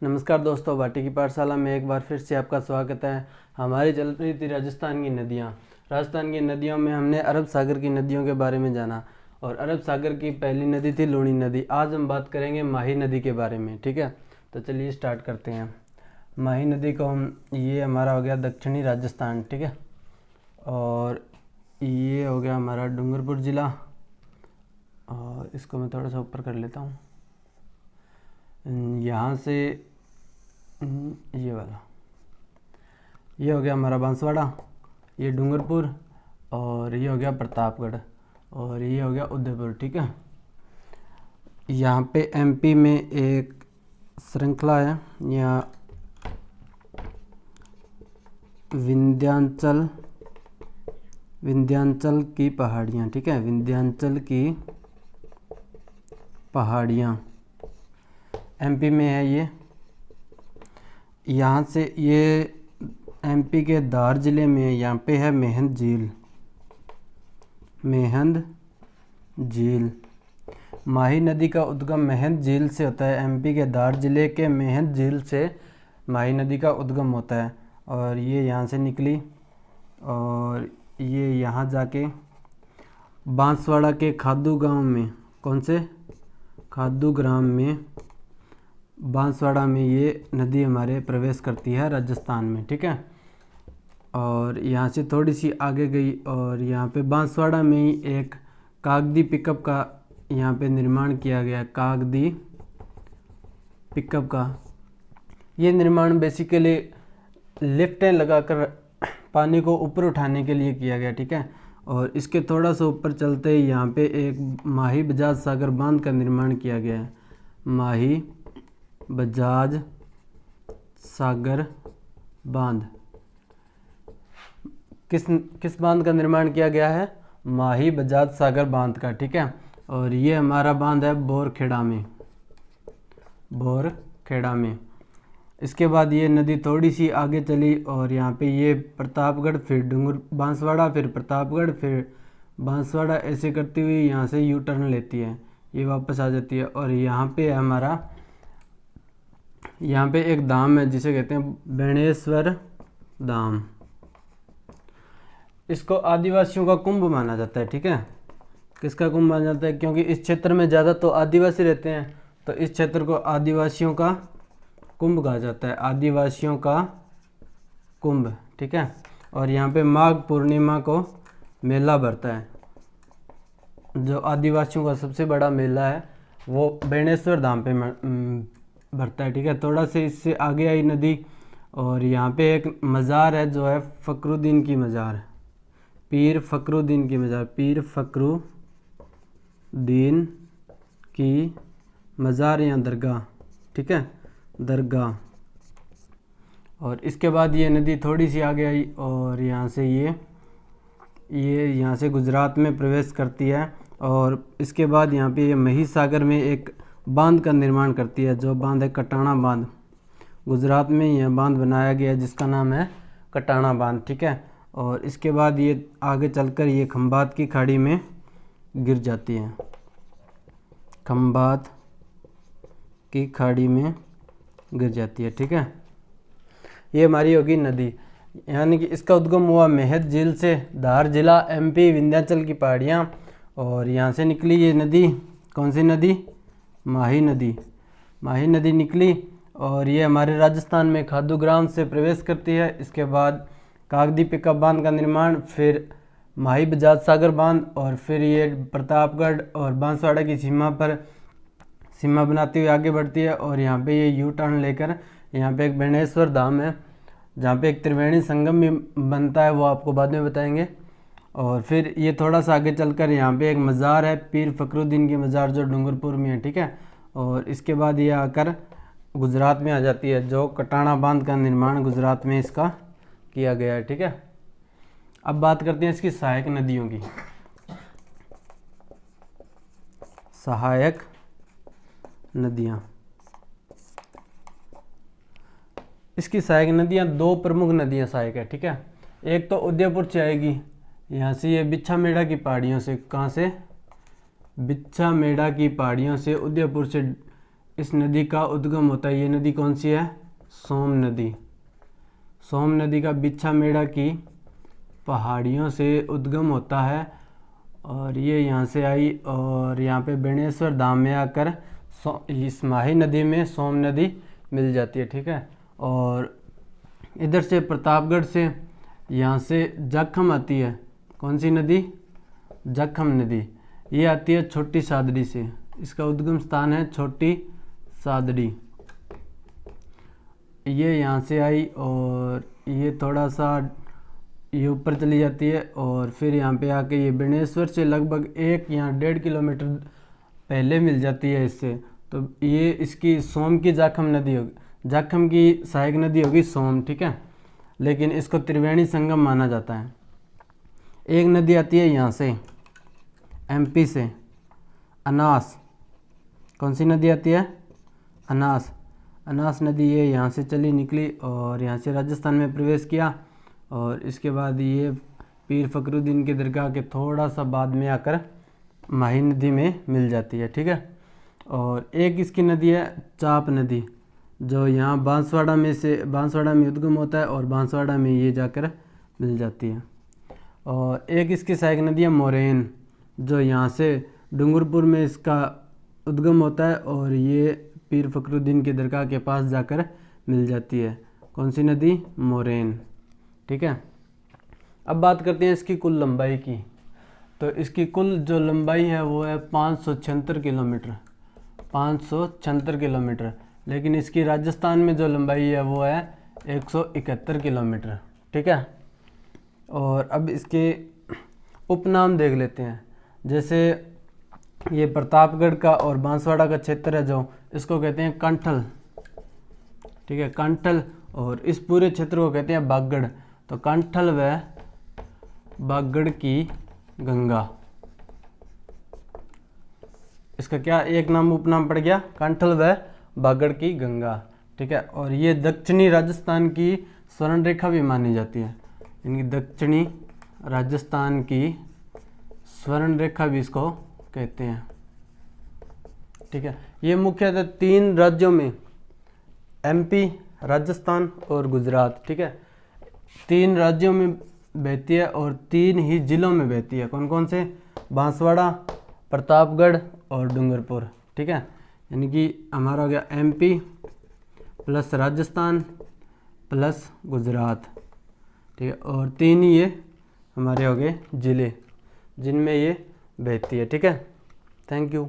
नमस्कार दोस्तों, भाटी की पाठशाला में एक बार फिर से आपका स्वागत है। हमारी चल रही थी राजस्थान की नदियाँ। राजस्थान की नदियों में हमने अरब सागर की नदियों के बारे में जाना और अरब सागर की पहली नदी थी लूणी नदी। आज हम बात करेंगे माही नदी के बारे में, ठीक है। तो चलिए स्टार्ट करते हैं। माही नदी को ये हमारा हो गया दक्षिणी राजस्थान, ठीक है। और ये हो गया हमारा डूंगरपुर ज़िला, और इसको मैं थोड़ा सा ऊपर कर लेता हूँ। यहाँ से ये वाला ये हो गया हमारा बांसवाड़ा, ये डूंगरपुर, और ये हो गया प्रतापगढ़, और ये हो गया उदयपुर, ठीक है। यहाँ पे एमपी में एक श्रृंखला है, यहाँ विंध्याचल की पहाड़ियाँ, ठीक है। विंध्याचल की पहाड़ियाँ एमपी में है ये। यहाँ से ये एमपी के धार ज़िले में यहाँ पे है मेहंद झील। माही नदी का उद्गम मेहंद झील से होता है। एमपी के धार ज़िले के मेहंद झील से माही नदी का उद्गम होता है, और ये यहाँ से निकली और ये यहाँ जाके बांसवाड़ा के खादू गांव में, कौन से खादू ग्राम में, बांसवाड़ा में ये नदी हमारे प्रवेश करती है राजस्थान में, ठीक है। और यहाँ से थोड़ी सी आगे गई और यहाँ पे बांसवाड़ा में ही एक कागदी पिकअप का यहाँ पे निर्माण किया गया। कागदी पिकअप का ये निर्माण बेसिकली लिफ्टें लगाकर पानी को ऊपर उठाने के लिए किया गया, ठीक है। और इसके थोड़ा सा ऊपर चलते ही यहाँ पे एक माही बजाज सागर बांध का निर्माण किया गया है। माही बजाज सागर बांध किस बांध का निर्माण किया गया है? माही बजाज सागर बांध का, ठीक है। और ये हमारा बांध है बोरखेड़ा में। इसके बाद ये नदी थोड़ी सी आगे चली और यहाँ पे ये प्रतापगढ़, फिर बांसवाड़ा, फिर प्रतापगढ़, फिर बांसवाड़ा, ऐसे करती हुई यहाँ से यू टर्न लेती है, ये वापस आ जाती है। और यहाँ पे हमारा यहाँ पे एक धाम है जिसे कहते हैं बेणेश्वर धाम। इसको आदिवासियों का कुंभ माना जाता है, ठीक है। किसका कुंभ माना जाता है? क्योंकि इस क्षेत्र में ज़्यादा तो आदिवासी रहते हैं, तो इस क्षेत्र को आदिवासियों का कुंभ कहा जाता है। आदिवासियों का कुंभ, ठीक है। और यहाँ पे माघ पूर्णिमा को मेला भरता है। जो आदिवासियों का सबसे बड़ा मेला है वो बेणेश्वर धाम पे भरता है, ठीक है। थोड़ा से इससे आगे आई नदी और यहाँ पे एक मज़ार है जो है फ़खरुद्दीन की मज़ार, पीर फ़खरुद्दीन की मज़ार या दरगाह, ठीक है, दरगाह। और इसके बाद ये नदी थोड़ी सी आगे आई और यहाँ से ये यहाँ से गुजरात में प्रवेश करती है। और इसके बाद यहाँ पे ये महिसागर में एक बांध का निर्माण करती है, जो बांध है कटाना बांध। गुजरात में यह बांध बनाया गया जिसका नाम है कटाना बांध, ठीक है। और इसके बाद ये आगे चलकर ये खंबात की खाड़ी में गिर जाती है। खंबात की खाड़ी में गिर जाती है, ठीक है। ये हमारी होगी नदी, यानी कि इसका उद्गम हुआ मेहंद झील से, धार जिला, एमपी, विंध्याचल की पहाड़ियाँ। और यहाँ से निकली ये नदी, कौन सी नदी? माही नदी निकली और ये हमारे राजस्थान में खादू ग्राम से प्रवेश करती है। इसके बाद कागदी पिकअप बांध का निर्माण, फिर माही बजाज सागर बांध, और फिर ये प्रतापगढ़ और बांसवाड़ा की सीमा बनाती हुई आगे बढ़ती है। और यहाँ पे ये यू टर्न लेकर यहाँ पे एक बेणेश्वर धाम है जहाँ पे एक त्रिवेणी संगम भी बनता है, वो आपको बाद में बताएंगे। और फिर ये थोड़ा सा आगे चलकर यहाँ पे एक मज़ार है, पीर फ़खरुद्दीन की मज़ार, जो डूंगरपुर में है, ठीक है। और इसके बाद ये आकर गुजरात में आ जाती है, जो कटाना बांध का निर्माण गुजरात में इसका किया गया है, ठीक है। अब बात करते हैं इसकी सहायक नदियों की। सहायक नदियाँ, इसकी सहायक नदियाँ दो प्रमुख नदियाँ सहायक है, ठीक है। एक तो उदयपुर से आएगी, यहाँ से ये बिच्छा मेड़ा की पहाड़ियों से, कहाँ से? बिच्छा मेड़ा की पहाड़ियों से उदयपुर से इस नदी का उद्गम होता है। ये नदी कौन सी है? सोम नदी। सोम नदी का बिच्छामेड़ा की पहाड़ियों से उद्गम होता है और ये यहाँ से आई और यहाँ पे बेणेश्वर धाम में आकर इस माही नदी में सोम नदी मिल जाती है। ठीक है, और इधर से प्रतापगढ़ से यहाँ से जाखम आती है। कौन सी नदी? जाखम नदी। ये आती है छोटी सादड़ी से। इसका उद्गम स्थान है छोटी सादड़ी। ये यहाँ से आई और ये थोड़ा सा ये ऊपर चली जाती है और फिर यहाँ पे आके ये बेणेश्वर से लगभग 1-1.5 किलोमीटर पहले मिल जाती है इससे। तो ये इसकी सोम की जाखम नदी होगी, जाखम की सहायक नदी होगी सोम। ठीक है, लेकिन इसको त्रिवेणी संगम माना जाता है। एक नदी आती है यहाँ से एमपी से, अनास। कौन सी नदी आती है? अनास। अनास नदी ये यहाँ से चली निकली और यहाँ से राजस्थान में प्रवेश किया और इसके बाद ये पीर फखरुद्दीन की दरगाह के थोड़ा सा बाद में आकर माही नदी में मिल जाती है। ठीक है, और एक इसकी नदी है चाप नदी, जो यहाँ बांसवाड़ा में उद्गम होता है और बांसवाड़ा में ये जाकर मिल जाती है। और एक इसकी सहायक नदी है मोरेन, जो यहाँ से डूंगरपुर में इसका उद्गम होता है और ये पीर फखरुद्दीन की दरगाह के पास जाकर मिल जाती है। कौन सी नदी? मोरेन। ठीक है, अब बात करते हैं इसकी कुल लंबाई की। तो इसकी कुल जो लंबाई है वो है 576 किलोमीटर, 576 किलोमीटर। लेकिन इसकी राजस्थान में जो लंबाई है वो है 171 किलोमीटर। ठीक है, और अब इसके उपनाम देख लेते हैं। जैसे ये प्रतापगढ़ का और बांसवाड़ा का क्षेत्र है जो, इसको कहते हैं कंठल। ठीक है, कंठल। और इस पूरे क्षेत्र को कहते हैं बागड़। तो कंठल व बागड़ की गंगा, इसका क्या एक नाम उपनाम पड़ गया? कंठल व बागड़ की गंगा। ठीक है, और ये दक्षिणी राजस्थान की स्वर्ण रेखा भी मानी जाती है। इनकी दक्षिणी राजस्थान की स्वर्ण रेखा भी इसको कहते हैं। ठीक है, ये मुख्यतः 3 राज्यों में, एमपी, राजस्थान और गुजरात। ठीक है, 3 राज्यों में बहती है और 3 ही जिलों में बहती है। कौन कौन से? बांसवाड़ा, प्रतापगढ़ और डूंगरपुर। ठीक है, यानी कि हमारा हो गया MP plus Rajasthan plus Gujarat. ठीक है, और 3 ही ये हमारे हो गए जिले जिनमें ये बहती है। ठीक है, थैंक यू।